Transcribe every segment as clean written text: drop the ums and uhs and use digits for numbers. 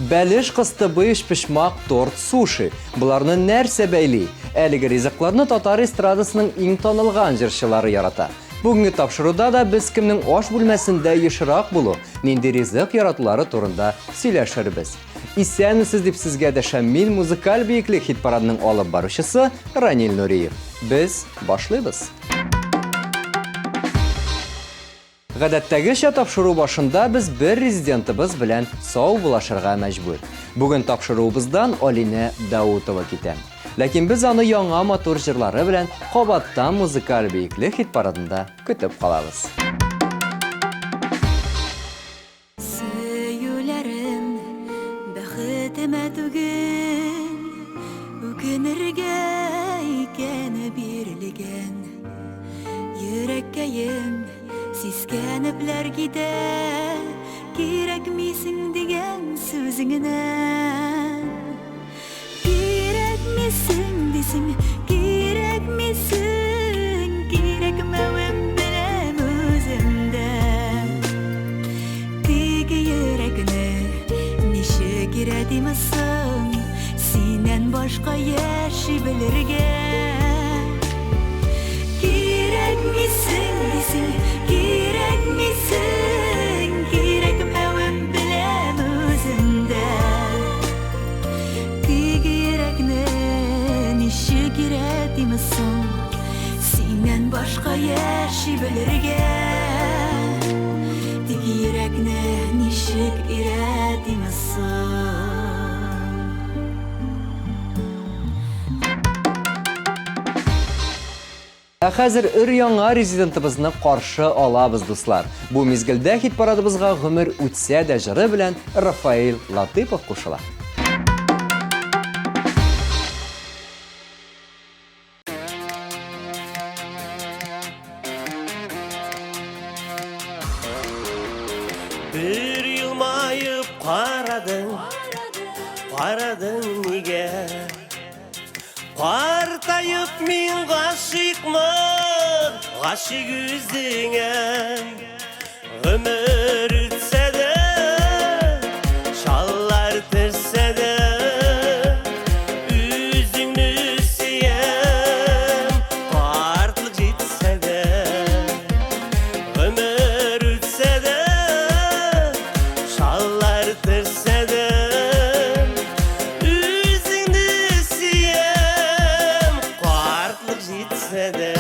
Бәлеш кысты быйыш пішмақ, торт, суши. Бұларны нәрсе бәйли? Әлігі ризықларны татар эстрадасының иң танылған жыршылары ярата. Бүгінгі тапшыруда да біз кімнің аш бүлмәсінде ешірақ болу, нинди ризық яратулары турында сөйләшербез. Исәнмесез дип сезгә дәшәм мин музыкаль биеклек хит парадының алып баручысы Ранил Нуриев. Біз башлыйбыз. Гадәттәгечә тапшыру башында біз бір резидентыбыз белән сау булашырга мәҗбүр. Бүген тапшыруыбыздан Алинә Даутова китә. Ләкин без аны яңа матур җырлары белән кабаттан музыкаль биеклек хит парадында көтеп калабыз. Сөйләрем бәхетемә түгел, үкенергә икәне бирелгән. Йөрәккәем сискәнепләр китә, кирәкмисең дигән сүзеңнән. Кирәкмисең дисең, кирәкмисең, кирәкмәвем беләм үземдә. Теге йөрәкне ничек иретим соң, синнән башка яши белергә. Кирәкмисең дисең, кирәкмисең, кирәкмәвем беләм үземдә. Теге йөрәкне ничек иретим соң, синнән башка яши белергә. Теге йөрәкне ничек иретим соң. Хәзер өр-яңа резидентыбызны каршы алабыз, дуслар. Бу мизгелдә хит парадыбызга гомер үтсә дә җыры белән Рафаил Латыпов кушыла. Bir yılmayıp qaradın nige? Partayıp min gaşıkmın, gaşık yüzüne. Ömür ütse de, şallar tırse de, üzünü siyem, partlık jitse de. Ömür ütse de, şallar tırse de, üzünü siyem, partlık jitse de.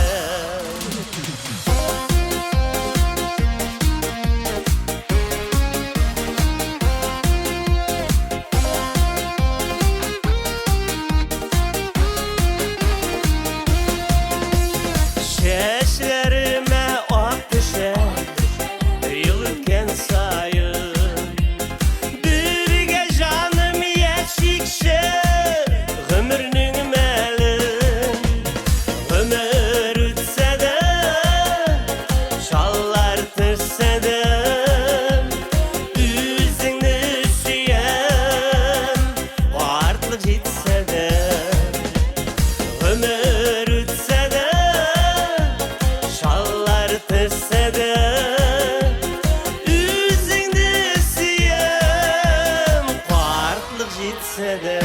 Çeşlerime ak düşer, yıl ötken sayın. Birge canım yeşikşer, ömrünün melin. Ömür ütse de, şallar tırse de, üzünü siyem, artlık jitse de. Ömür ütse de, şallar tırse de, üzünü siyem, artlık jitse de.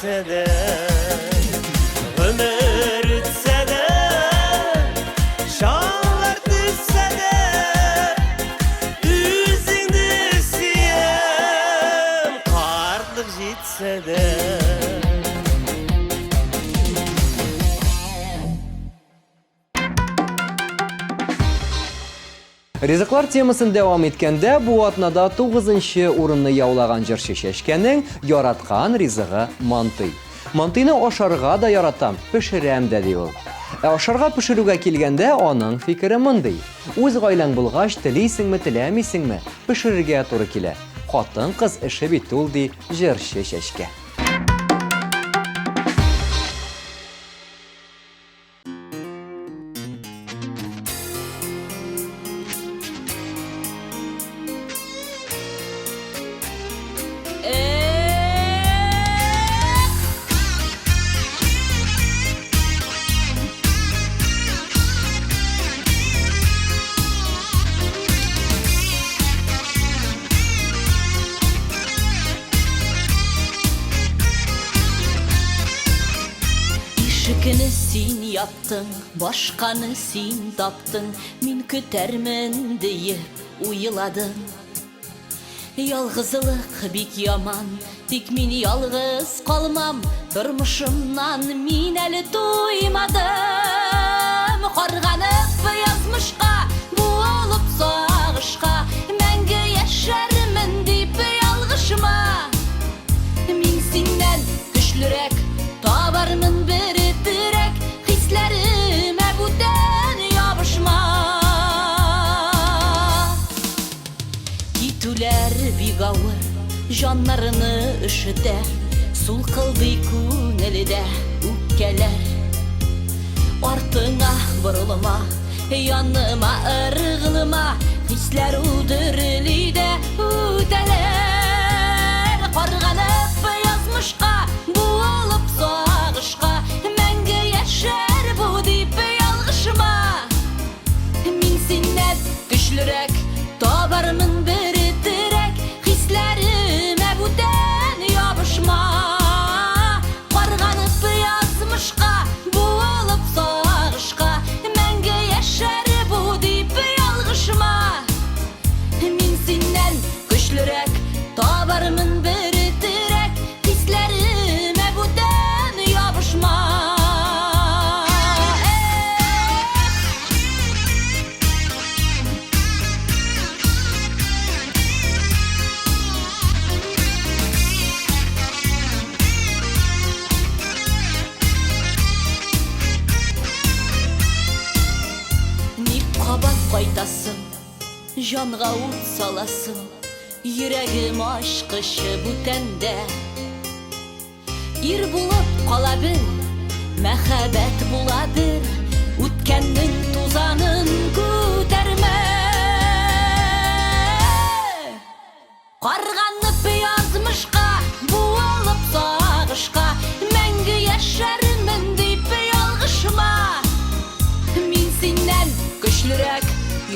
җитсә дә, гомер үтсә дә, шаулар төшсә дә, үзеңне сөям, картлык җитсә дә. Ризыклар темасын дәвам иткәндә бу атнада 9-нчы урынны яулаган җырчы Чәчкәнең яраткан ризыгы мантый. Мантыйны ашарга да яратам, пешерәм дә ди ул. Ашарга пешерүгә килгәндә аның фикере мондый: үз гаиләң булгач телисеңме, теләмисеңме, пешерергә туры килә. Хатын-кыз эше бит ул ди җырчы Чәчкә. Ишекне син яптың, башканы син таптың, мин көтәрмен диеп уйладым. Ялгызлык бик яман, тик мин ялгыз калмам, тормышымнан мин әле туймадым. Карганып язмышка, буылып сагышка, мәңге яшәрмен дип ялгышма. Мин синнән көчлерәк, табармын бер терәк, хисләремә бүтән ябышма. Китүләр бик авыр, җаннарны өшетә, сулкылдый күңелдә үпкәләр. Артыңа борылма, яныма ыргылма, хисләр үдерли дә үтәләр. Карганып язмышка, буылып сагышка, мәңге яшәр бу дип ялгышма. Мин синнән көчлерәк, табармын бер терәк, хисләремә бүтән ябышма. Карганып язмышка, буылып сагышка, мәңге яшәр бу дип ялгышма. Мин синнән көчлерәк, табармын бер терәк, хисләремә бүтән ябышма. Ник кабат кайтасың, җанга ут саласың, йөрәгем ачкычы бүтәндә. Ир булып кала бел, мәхәббәт буладыр, үткәннең тузанын күтәрмә. Карганып язмышка, буылып сагышка, мәңге яшәрмен дип ялгышма. Мин синнән көчлерәк,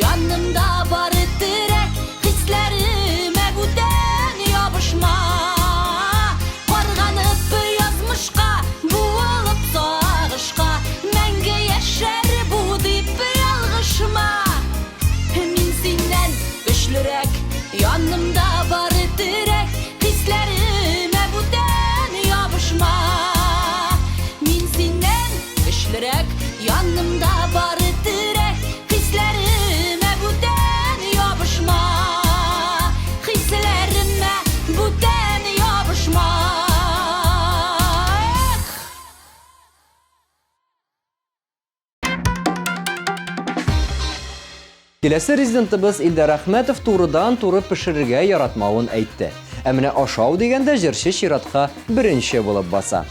янымда бары терәк, хисләремә бүтән ябышма. Карганып язмышка, буылып сагышка, мәңге яшәр бу дип ялгышма. Мин синнән көчлерәк, янымда бары терәк, хисләремә бүтән ябышма. Мин синнән көчлерәк, янымда бары терәк, хисләремә бүтән ябышма. Хисләремә бүтән ябышма. Киләсе резидентыбыз Илдар Әхмәтов турыдан-туры пешерергә яратмавын әйтте. Ә менә ашау дигәндә җырчы чиратка беренче булып баса.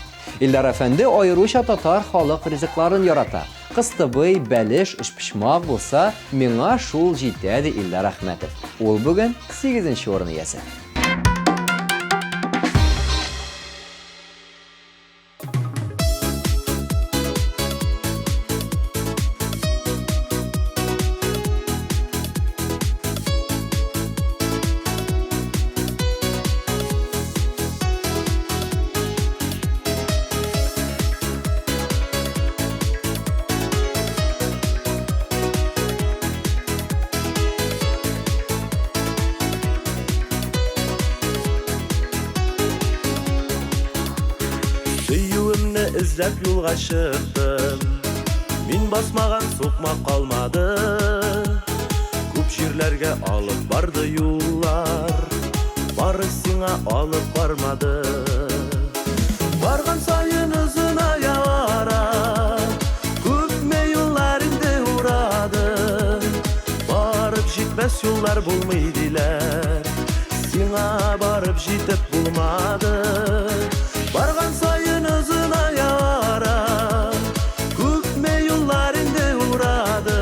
Илдар әфәнде аеруча татар халык ризыкларын ярата. Кыстыбый, бәлеш, эшпишмак булса, миңа шул җитә ди Илдар Әхмәтов. Ул бүген 8-нче урын иясе. izlep yolga çıktım. Min basmagan sokmak kalmadı. Көп жерлерге алып барды юллар, бары сиңа алып бармады. Барган сайын ызын аягара, көпме юллар инде урады. Барып жетмес юллар булмый дилер, сиңа барып жетип булмады. Барган сайын ызын аягара, көпме юллар инде урады.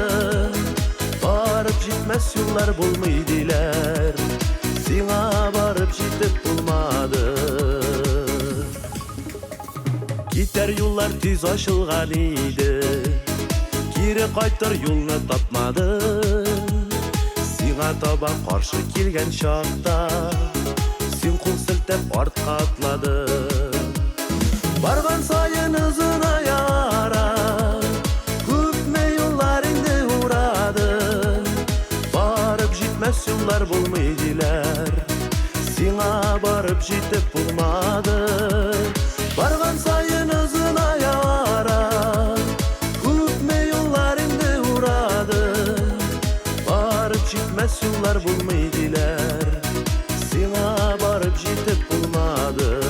Barıp gitmez yollar bulmaydılar, sina barıp gitip bulmadı. Gider yollar tez aşılgan idi, geri qaytar yolunu tapmadı. Sina taba karşı kelgen şakta, sen kol siltep artqa atladı. Bargan sayın ızın ayara, köpme yollar indi uğradı. Gitmez yollar bulmaydılar, sina barıp жетip bulmadı. Bargan sayın ızın ayara, köpme yollar indi uğradı. Barıp gitmez yollar bulmaydılar, sina barıp жетip bulmadı.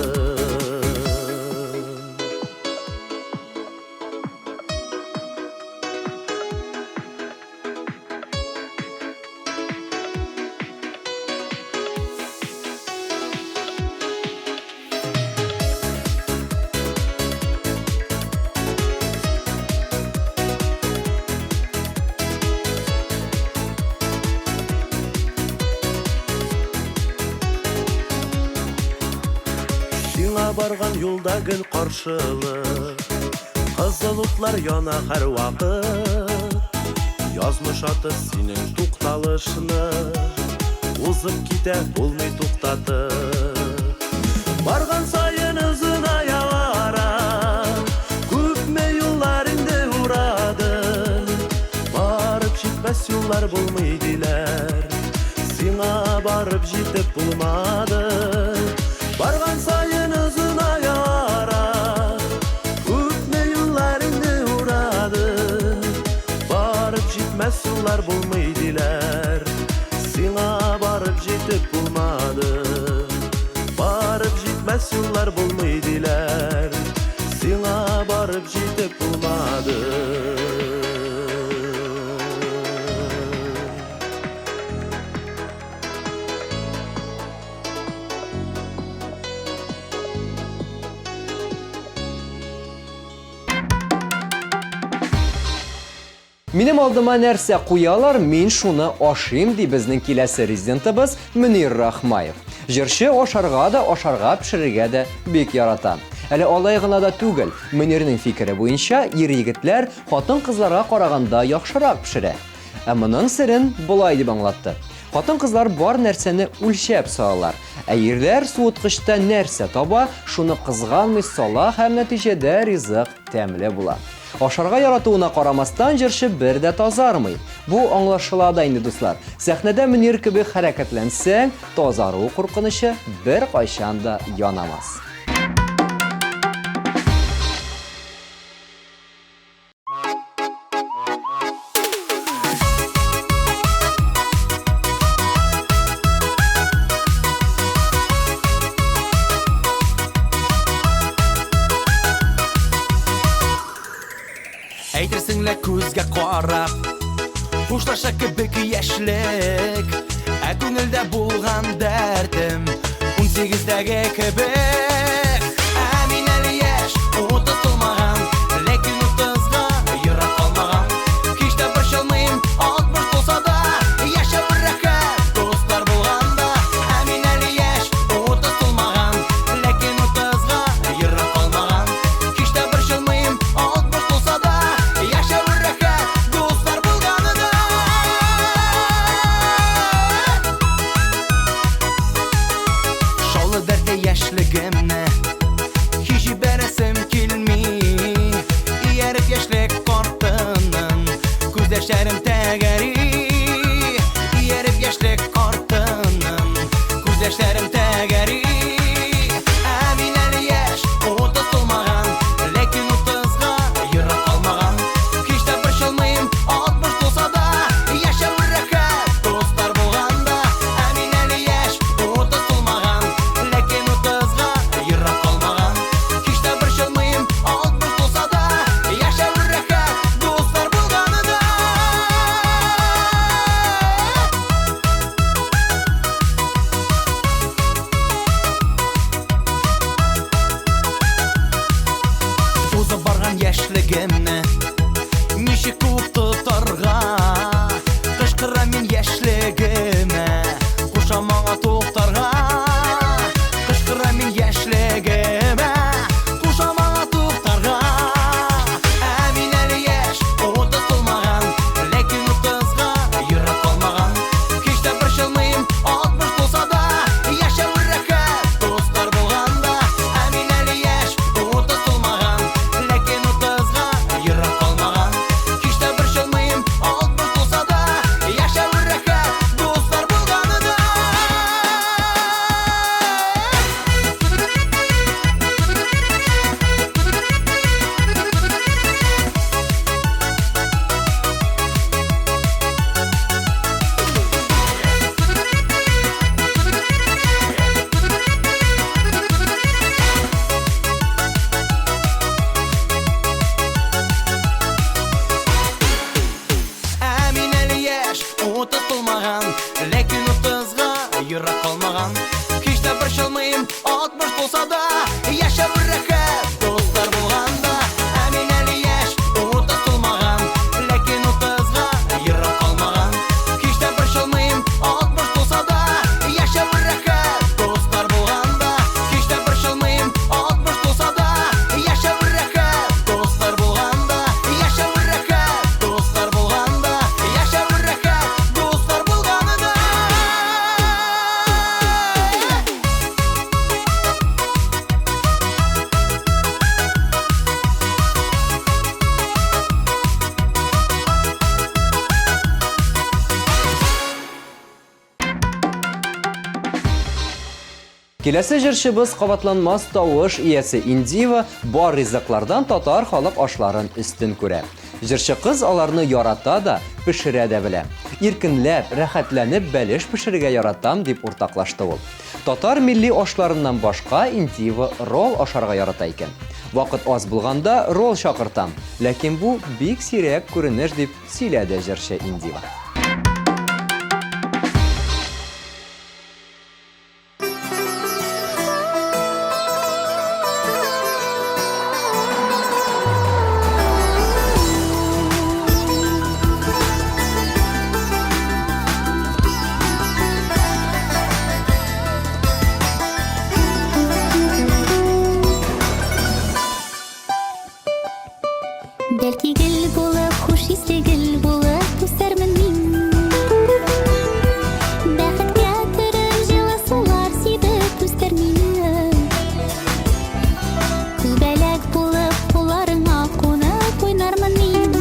Барган yolda gül karşılık, kızıl utlar yana her vakit. Yazmış atı senin tuktalışını, uzıp gide bulmay tuktatır. Bargan sayın ızın ayağara, köpme yollar indi uğradı. Barıp gitmez yollar bulmaydılar, sina barıp жетip bulmadı. Bargan sayın ızın ayağara, köpme yollar indi uğradı. Barıp gitmez yollar bulmaydılar, sina barıp жетip bulmadı. Barıp gitmez yollar bulmaydılar, sina barıp жетip bulmadı. Минем алдыма нәрсә куялар, мин шуны ашыйм, ди безнең киләсе резидентыбыз Мөнир Рахмаев. Җырчы ашарга да, ашарга пешерергә дә бик ярата. Әле алай гына да түгел. Мөнирнең фикере буенча, ир-егетләр хатын-кызларга караганда яхшырак пешерә. Ә моның серен булай дип аңлатты. Хатын-кызлар бар нәрсәне үлчәп салалар. Ә ирләр суыткычта нәрсә таба, шуны кызганмый сала һәм нәтиҗәдә ризык тәмле була. Ашарга яратуына карамастан җырчы бер дә тазармый. Бу аңлашыла да инде дуслар. Сәхнәдә Мөнир кебек хәрәкәтләнсәң, тазару куркынычы бер кайчан да янамас. Әйтерсеңлә күзгә карап, хушлаша кебек яшьлек, ә күңелдә булган дәртем 18дәге кебек. Ә мин әле яшь, утылмаган, ләкин 30га ерак калмаган. Һич тә борчылмыйм, 60 булса да, яшәп рәхәт дуслар булганда. Ә мин әле яшь, утылмаган, ләкин 30га ерак калмаган. Һич тә борчылмыйм, 60 булса да, яшәп рәхәт дуслар булганда. Шулы дәртә яшьлегемне Yaşa bırakıp dostlar bulganda Әмин әлі яш, отыз тулмаған Ләкин отызға йырап қалмаған Кеште бір шылмайым, 60 тулса да Yaşa bırakıp dostlar bulganda Кеште бір шылмайым, 60 тулса да Yaşa bırakıp dostlar bulganda Yaşa bırakıp dostlar bulganda Yaşa bırakıp dostlar bulganında Келесі жыршыбыз қабатланмас тавыш иясе Индива бар ризыклардан татар халык ашларын үстін күрә. Жыршы кыз аларны ярата да, пешерә дә белә. Иркенләп, рәхәтләнеп бәлеш пешерергә яратам дип уртаклашты ул. Татар милли ашларыннан башка Индива рол ашарга ярата икән. Вакыт аз булганда рол чакыртам, ләкин бу бик сирәк күренеш дип сөйләде жыршы Индива. Бәлки гел булып, хуш исле гел булып үсәрмен мин. Бәхеткә төреп җылы сулар сибеп үстәр мине. Күбәләк булып, кулларыңа кунып уйнармын мин.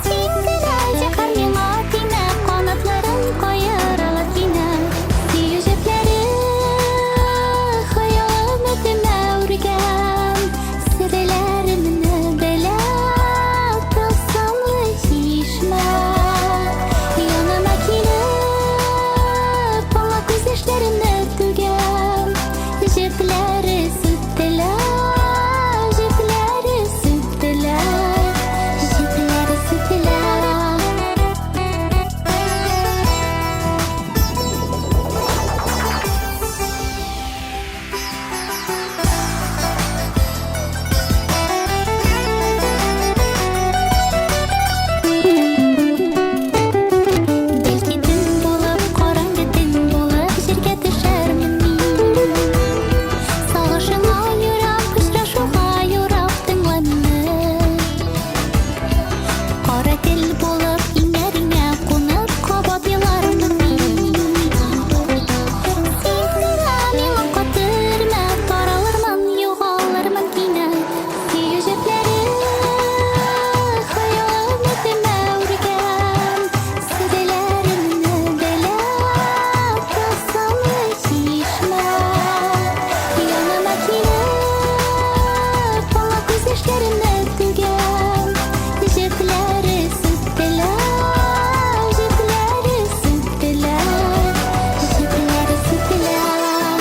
Син генә җәһәр миңа тимә, канатларың каерылып кинә. Сөю җепләре хыялым өтемә үргән. Серләремне беләп тылсымлы чишмә. Яныма килеп, аңа күз яшьләремне түгәм. Җепләре сүттеләр, җепләре сүттеләр, җепләре сүттеләр. Бәлки төн булып, караңгы төн булып, җиргә төшәрмен мин. Сагышыңа юрап, очрашуга юрап тыңланып. Кара тел булып, иңнәриңә кунып, кабат елармын мин. Син генә миңа катырма, таралырмын, югалырмын кинәт. Сөю җепләре хыялым өтемә үргән. Серләремне беләп тылсымлы чишмә. Яныма килеп, аңа күз яшьләремне түгәм. Җепләре сүттеләр, җепләре сүттеләр, җепләре сүттеләр.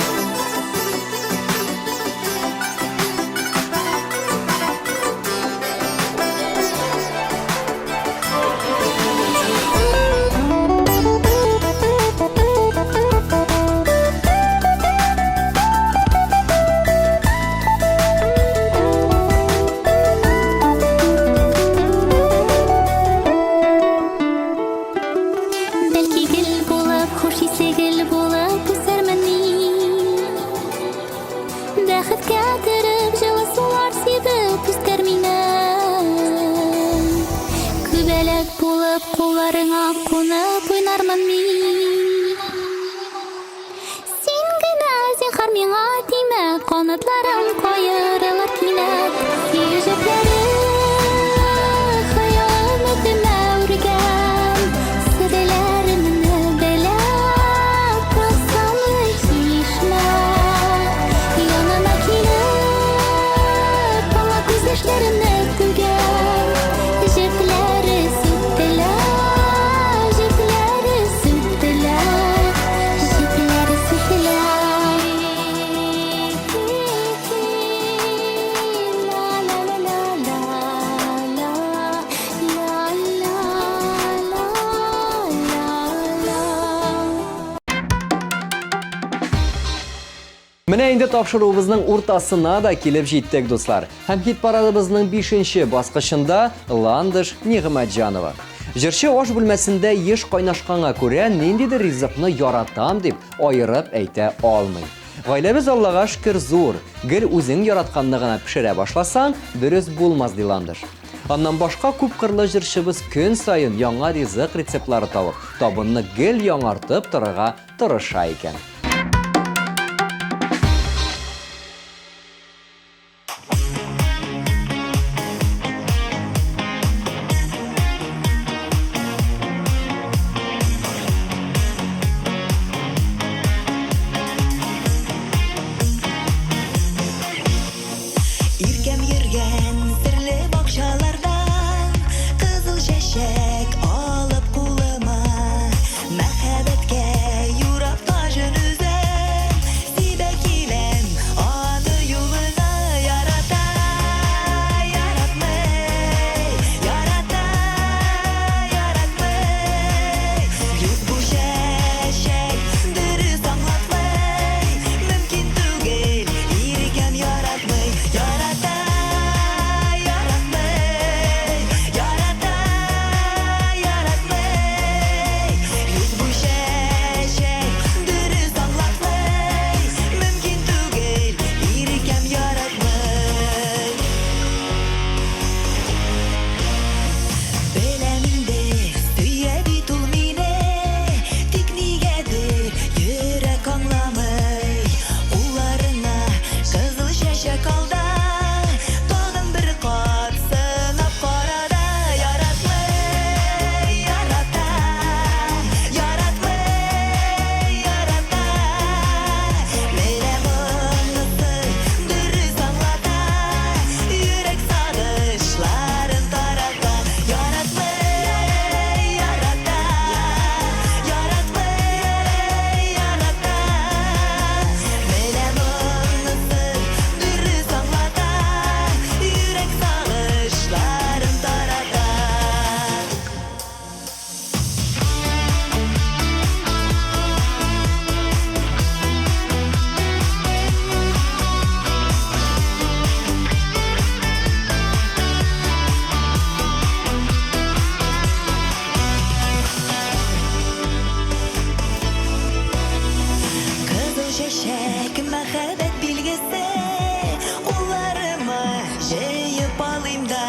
Бәлки гел булып, хуш исле гел булып үсәрмен мин. Бәхеткә төреп җылы сулар сибеп үстәр мине. Күбәләк булып, кулларыңа кунып уйнармын мин. Син генә зинһар миңа тимә, канатларың каерылыр кинәт. Сөю җепләре хыялым өтемә үргән. Серләремне беләп тылсымлы чишмә. Яныма килеп, аңа күз яшьләремне түгәм. Җепләре сүттеләр, җепләре сүттеләр, җепләре сүттеләр. Менә инде тапшыруыбызның уртасына да килеп җиттек, дуслар. Һәм хит парадыбызның 5нче баскычында Ландыш Нигъмәтҗанова. Җырчы аш бүлмәсендә еш кайнашканга күрә ниндидер ризыкны яратам дип аерып әйтә алмый. Гаиләбез Аллага шөкер зур. Гел үзең яратканны гына пешерә башласаң, дөрес булмас ди Ландыш. Аннан башка күп кырлы җырчыбыз көн сайын яңа ризык рецептлары табып, табынны гел яңартып торырга тырыша икән. Иркем йөргән серле бакчалардан кызыл чәчәк алып кулыма, мәхәббәткә юрап тажын үзем, сибә киләм аны юлына ярата, яратмый, ярата, яратмый. Юк бу чәчәк дөрес аңлатмый, мөмкин түгел, иркем яратмый. Ярата, яратмый, ярата, яратмый. Юк бу чәчәк дөрес аңлатмый, мөмкин түгел, иркем яратмый. Беләм инде, сөя бит ул мине, тик нигәдер йөрәк аңламый. Кулларына кызыл чәчәк алда, тагын бер кат сынап карада. Яратмый, ярата, яратмый, ярата. Менә монысы дөрес аңлата, йөрәк сагышларын тарата. Яратмый, ярата, яратмый, ярата. Менә монысы дөрес аңлата, йөрәк сагышларын тарата. Кызыл чәчәк мәхәббәт билгесе, кулларыма җыеп алыйм да,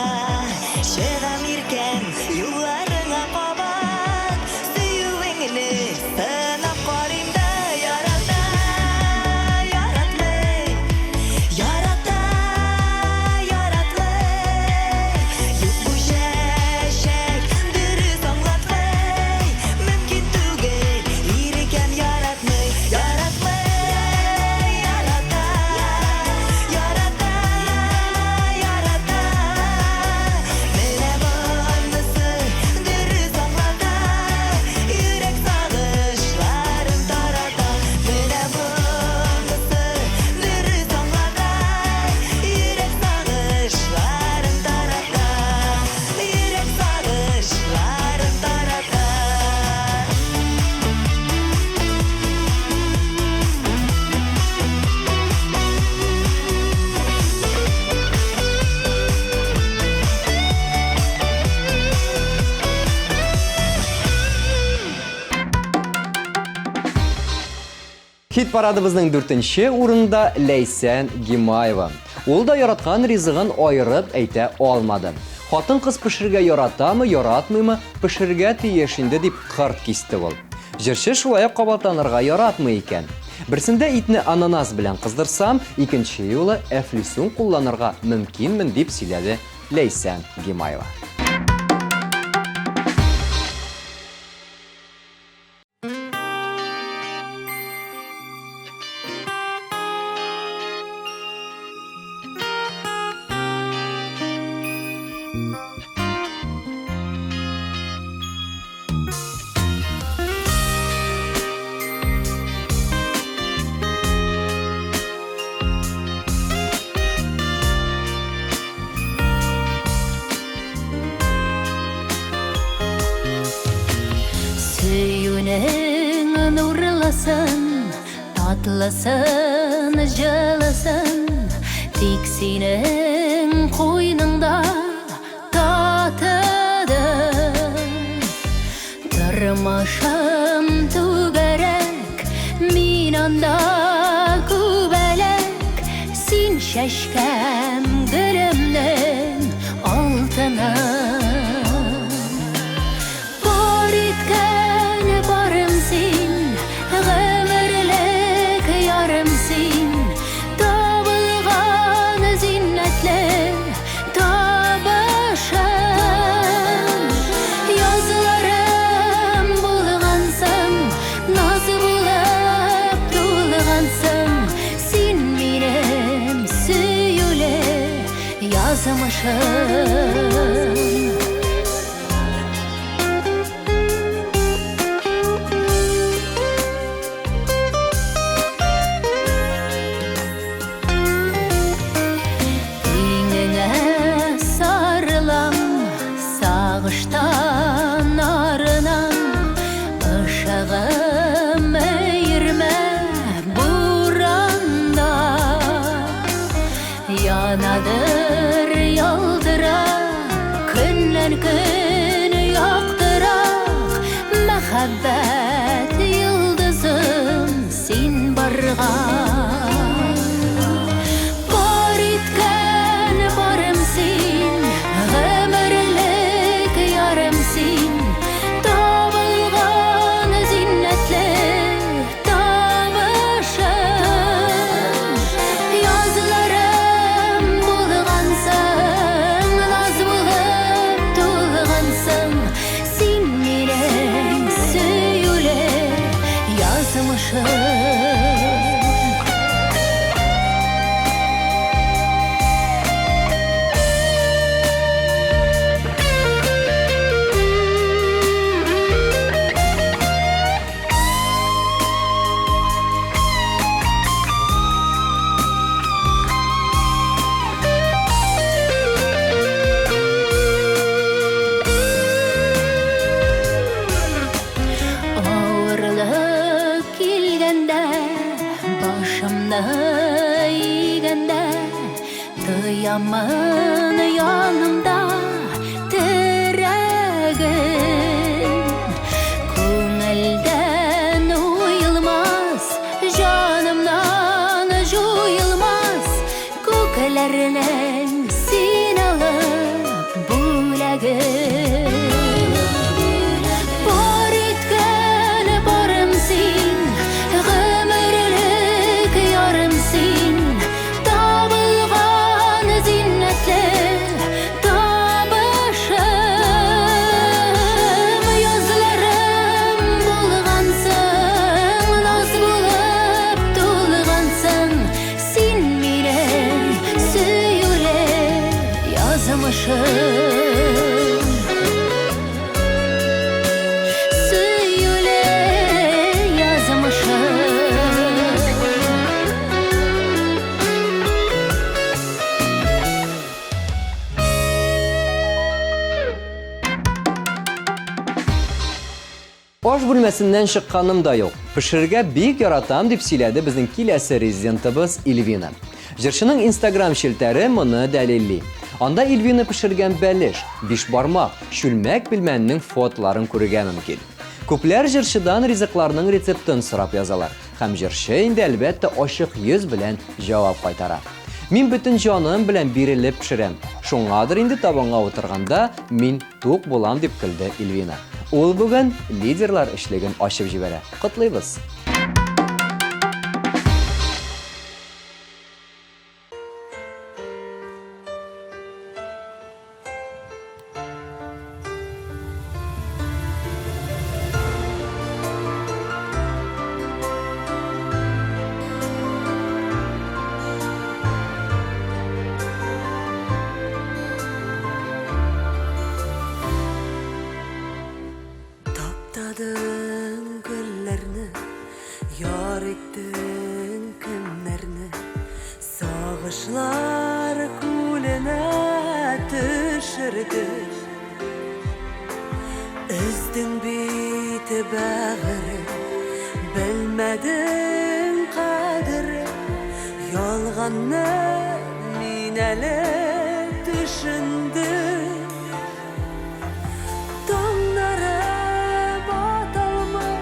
чыгам иркәм юлларыңа кабат, сөюеңне сынап карыйм да. Ярата, яратмый, ярата, яратмый. Юк бу чәчәк дөрес аңлатмый, мөмкин түгел, иркем яратмый. Яратмый, ярата, ярата, ярата. Менә монысы дөрес аңлата, йөрәк сагышларын тарата. Менә монысы дөрес аңлата, йөрәк сагышларын тарата, йөрәк сагышларын тарата. Хит парадыбызның 4нче урында Ләйсән Гимаева. Ул да яраткан ризыгын аерып әйтә алмады. Хатын-кыз пешергә яратамы, яратмыймы, пешергә тиеш инде дип кырт кисте ул. Җырчы шулай ук кабатланырга яратмый икән. Берсендә итне ананас белән кыздырсам, икенче юлы әфлисун кулланырга мөмкинмен дип сөйләде Ләйсән Гимаева. Сөюнең нурлысын, татлысын Тик синең қойныңда татыдым. Тормышым түгәрәк, мин анда күбәләк. Син шәшкәм гөлемнең алтыны. Бар иткән барым син, гомерлек ярым син. Табылган зиннәтле табышым. Язларым булгансың, наз булып тулгансың. Син минем сөюле язмышым. Сагыштан арынам, ышыгым өйірмә буранда. Янадыр ялдыра, күннән күн яктырақ. Мәхәббәт йылдызым син барган. Бар иткән барым син, гомерлек ярым син. Табылган зиннәтле табышым. Язларым булгансың, наз булып тулгансың. Син минең сөюле язмышым. Авырлык килгәндә, башымны игәндә. Тоямын янымда терәгем. Күңелдән уелмас, җанымнан җуелмас. Күкләрнең син алып бүләгем. Бар иткән барым син, гомерлек ярым син. Табылган зиннәтле табышым. Язларым булгансың, наз булып тулгансың. Син минең сөюле язмышым. Сөюле язмышым. Аш бүлмәсеннән чыкканым да юк. Пешерергә бик яратам дип сөйләде безнең киләсе резидентыбыз Ильвина. Җырчының Instagram шелтәре моны дәлилли. Анда Ильвина пешергән бәлеш, биш бармак, чүлмәк пилмәннең фотоларын күрергә мөмкин. Күпләр җырчыдан ризыкларның рецептын сорап язалар. Һәм җырчы инде әлбәттә ачык йөз белән җавап кайтара. Мин бөтен җаным белән бирелеп пешерәм. Шуңадыр инде табанга утырганда мин тук булам дип көлде Ильвина. Ул бүген лидерлар эшлеген ачып җибәрә. Котлыйбыз. Таптадың гөлләрне, яр иттең көннәрне. Сагышлар күленә төшерде. Үздең бит бәгыре, белмәдең кадере. Ялганны minele düşündüm Tonlarım atalmay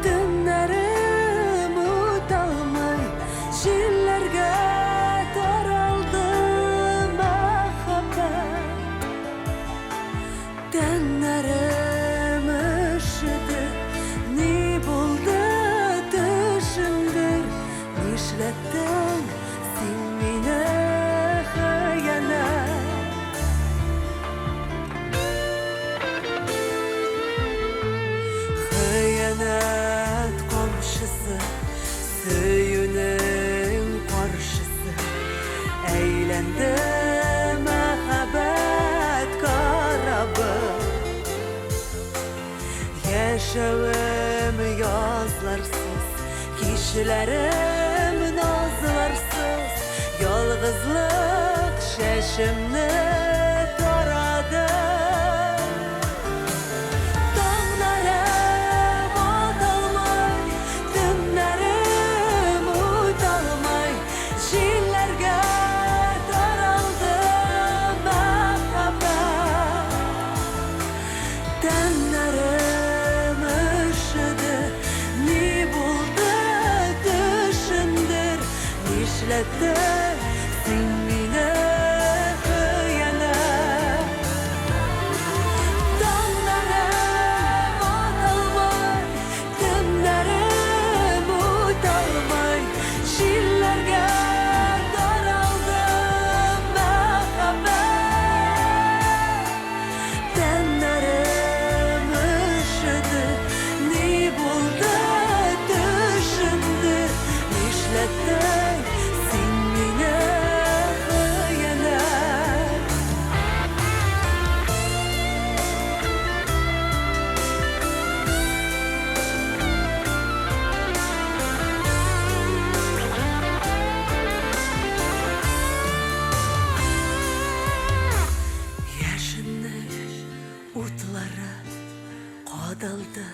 Tümlerim utalmay Şillerge daraldı mehabbet Tenlerim üşüdü Ni buldu düşündür Nişlettin sen mine hıyanet Hıyanet komşusu Söyünün karşısı Eğlendi mehabbet karabı Yaşavım yazlarsız Kişilerim nazlarsız Yalgızlık şeşimni taradı Dağlarım atalmay Tümlerim utalmay Şillerge daraldı mehabbet Tenlerim üşüdü Ni buldu düşündür Nişletti sen mine hıyanet Dağlarım atalmay Tümlerim utalmay Şillerge daraldı mehabbet Tenlerim üşüdü Ni buldu düşündür Nişletti sen mine hıyanet Yaşının utları Kadıldı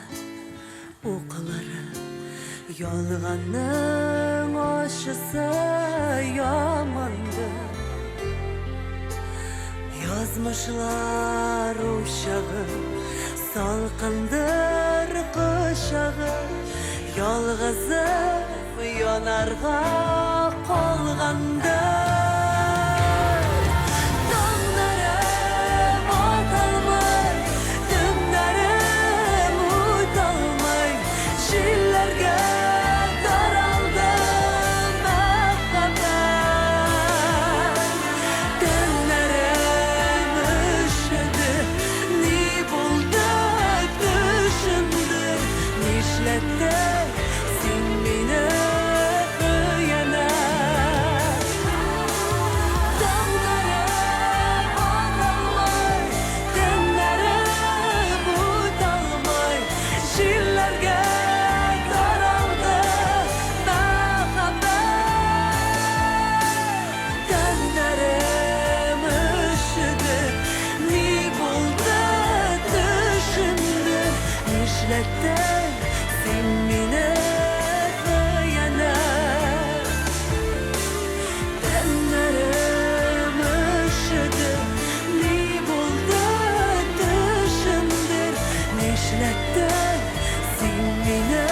okuları Yolğanın aşısı yamandı Yazmışlar uşağı Salkındır kışağı Yalgızım yanarga kolgandı Dağlarım atalmay Tümlerim utalmay Şillerge daraldı mehabbet Tenlerim üşüdü Ni buldu düşündür Nişletti sen mine hıyanet Dağlarım atalmay Tümlerim utalmay Şillerge daraldı mehabbet Tenlerim üşüdü Ni buldu düşündür Nişletti sen mine hıyanet Tenlerim üşüdü Ni buldu düşündür Nişletti sen mine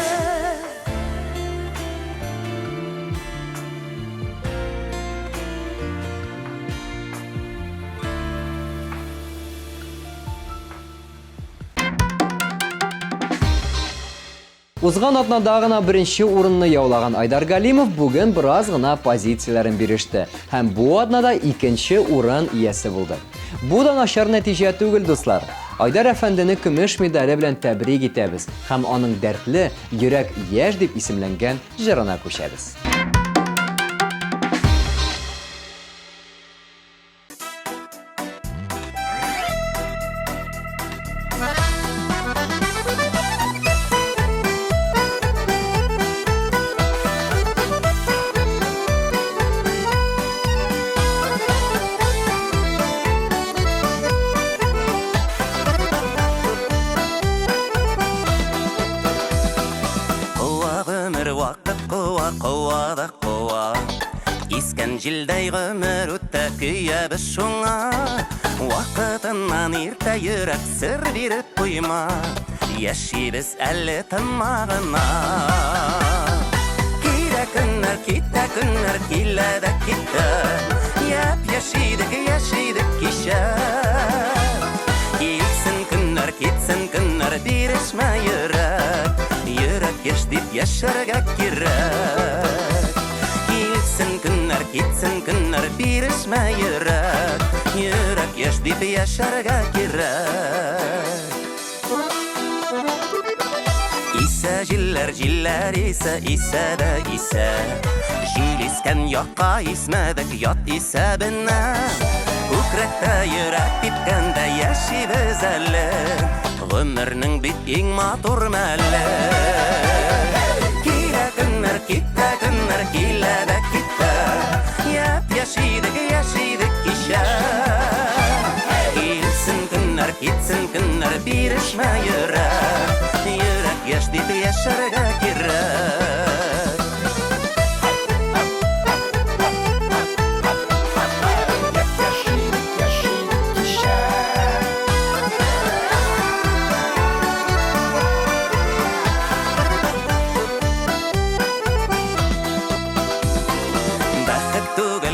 Узган атнада гына беренче урынны яулаган Айдар Галимов бүген бераз гына позицияларын биреште һәм бу атнада икенче урын иясе булды. Бу да начар нәтиҗә түгел, дуслар. Айдар әфәндене көмеш медале белән тәбрик итәбез һәм аның дәртле, йөрәк яшь дип исемләнгән җырына күчәбез. Кыва Isken jilday gümür öttä kүйebіз шуңа Вақытынан ерте йөрәк сыр биреп куйма Яшибез әле тынмағына Килә көннәр, китә көннәр, килә дә китә Яшидек кичә Килсен көннәр, бирешмә йөрәк Йөрәк яш дип яшәргә кирәк Китсен көннәр, бирешмә йөрәк Йөрәк яш дип яшәргә кирәк Исә җилләр исә, исә дә исә Җил искән якка исмәдек ят исәбенә Күкрәктә йөрәк типкәндә яшибез әле Гомернең бит иң матур мәле Килә көннәр, китә көннәр, килә дә китә Яшидек кичә Килсен көннәр, бирешмә йөрәк Йөрәк яш дип яшәргә кирәк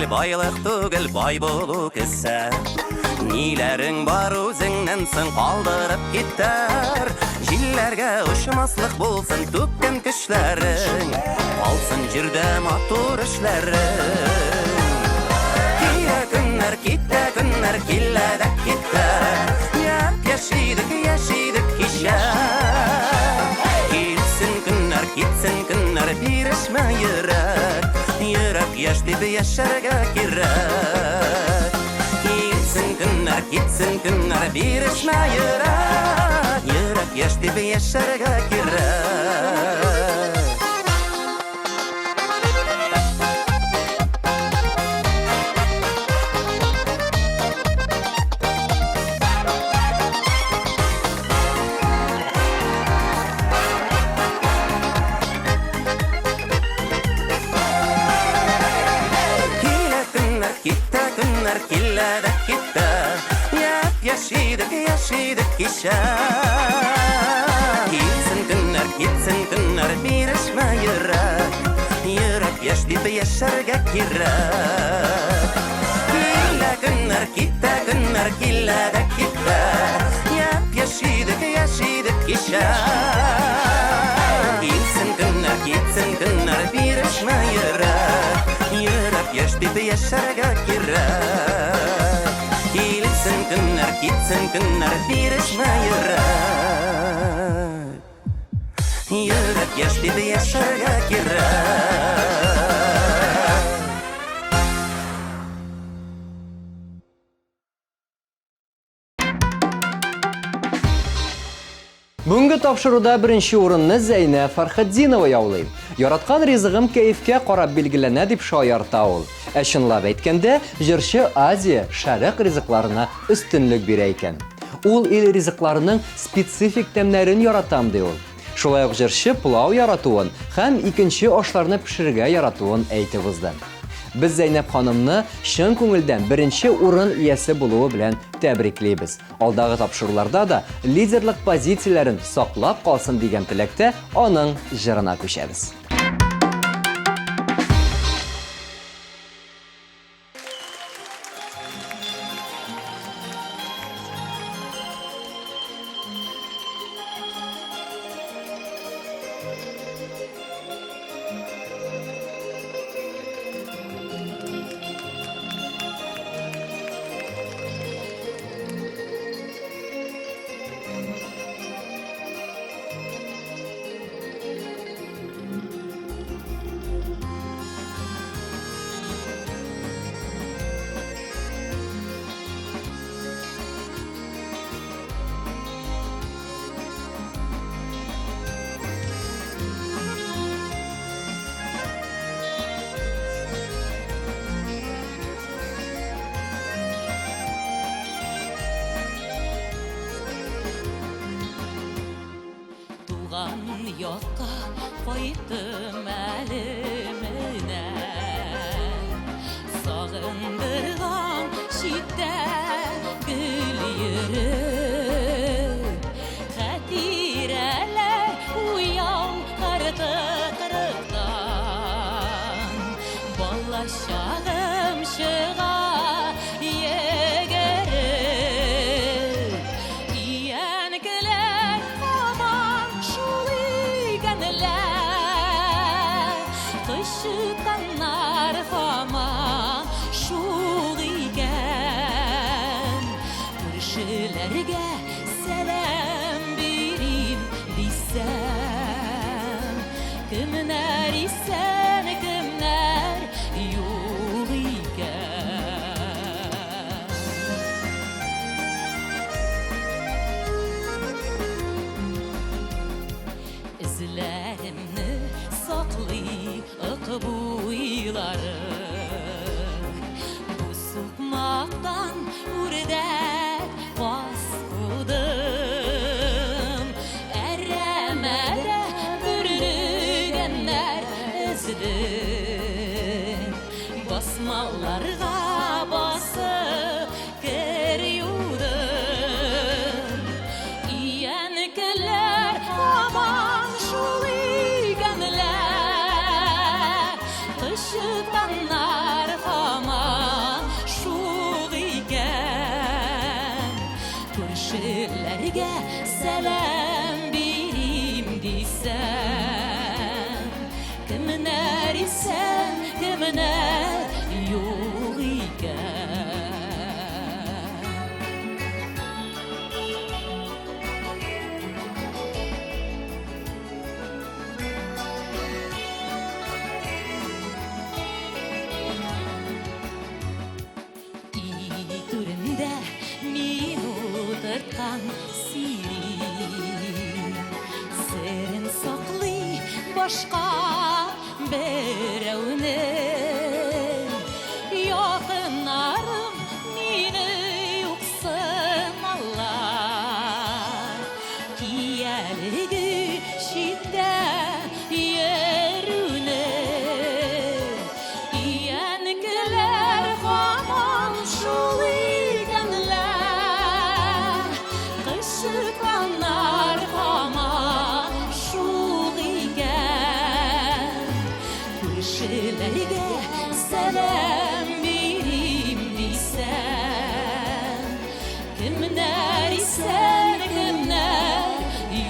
Байлык түгел, бай булу кесә Ниләрең бар үзеңнән соң калдырып китәр Җилләргә очмаслык булсын түккән көчләрең Алсын җирдә матур эшләрең Килә көннәр, китә көннәр, килә дә китә Яшидек кичә Килсен көннәр, бирешмә йөрәк Йөрәк яш дип яшәргә кирәк Китсен көннәр, бирешмә йөрәк Йөрәк яш дип яшәргә кирәк Килә дә китә Яшидек кичә Китсен көннәр, бирешмә йөрәк Йөрәк яш дип яшәргә кирәк Килә көннәр, китә көннәр, килә дә китә Яшидек кичә Китсен көннәр, бирешмә йөрәк Йөрәк яш дип яшәргә кирәк Килсен көннәр, бирешмә йөрәк Йөрәк яш дип яшәргә кирәк Бүгенге тапшыруда беренче урынны Зәйнә Фәрхетдинова яулый. Яраткан ризыгым кәефкә карап билгеләнә дип шаярта ул. Ә чынлап әйткәндә, җырчы Азия, Шәрык ризыкларына өстенлек бирә икән. Ул ил ризыкларының специфик тәмнәрен яратам ди ул. Шулай ук җырчы пулау яратуын һәм икенче ашларны пешерергә яратуын әйтеп узды. Biz Зәйнәп ханымны чын күңелдән беренче урын иясе булуы белән тәбриклейбез. Алдагы тапшыруларда да лидерлык позицияләрен саклап калсын дигән теләктә аның җырына күчәбез. Yokka koydum elimine Balacağım şığa yegerim Yenikler aman şuligenler Kışıkanlar aman şuligen Kırşılarga selam birim desem Kimler isen kimler yok iken İzlerimni saklayıp bu yılları Bu sıkmaktan urdek baskıdım Eremede bürügenler ezdim Basmalarga basıp geriyordum Yenikler aman şuligenler Kışıktanlar aman şuligen Körşülerge selam birim desem Kimler isen kimler yok iken İyi türünde minut ırtkan siri Serin saklı başka berevne Yakınlarım mini yoksun Allah Kiyelgi şidde yerine Yenikler aman şuligenler Kışıklanlar aman şuligen Kırşılarga selam birim desem Kimler isen kimler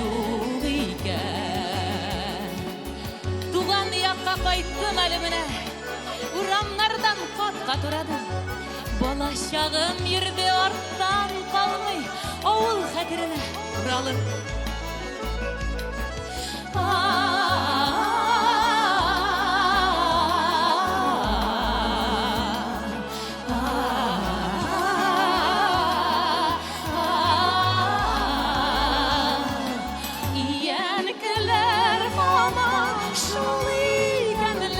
yok iken Tuğan yakka kayttım elimine Uramlardan katka turadım Balacağım yerde arttan kalmay Oğul hatirine uralım Yenikler aman şuligenler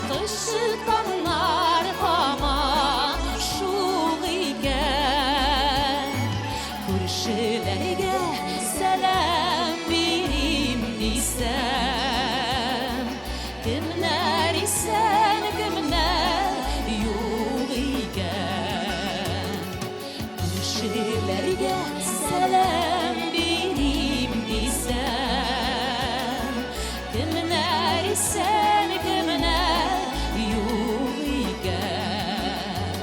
Kışıktanlar aman şuligen Körşülerge selam birim desem Kimler isen kimler yok iken Körşülerge selam birim desem Kimler isen kimler yok iken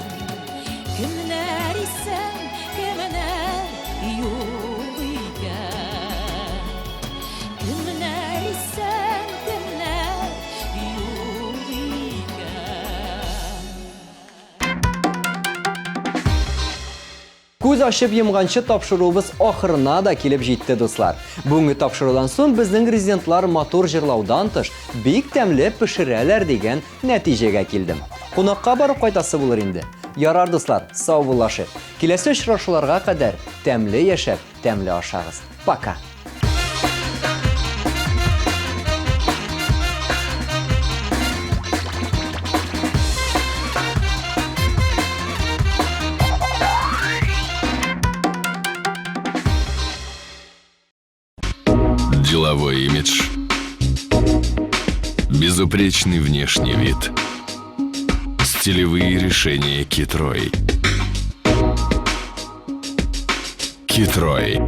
Kimler isen kimler yok iken Kimler isen kimler yok iken Көз ашып йомганчы тапшыруыбыз ахырына да килеп җитте, дуслар. Бүгенге тапшырудан соң безнең резидентлар мотор җырлаудан тыш бик тәмле пешерәләр дигән нәтиҗәгә килдем. Кунакка барып кайтасы булыр инде. Ярар, дуслар, сау булашып. Киләсе очрашуларга кадәр тәмле яшәп, тәмле ашагыз. Пока. Деловой имидж, безупречный внешний вид, стилевые решения Китрой. Китрой.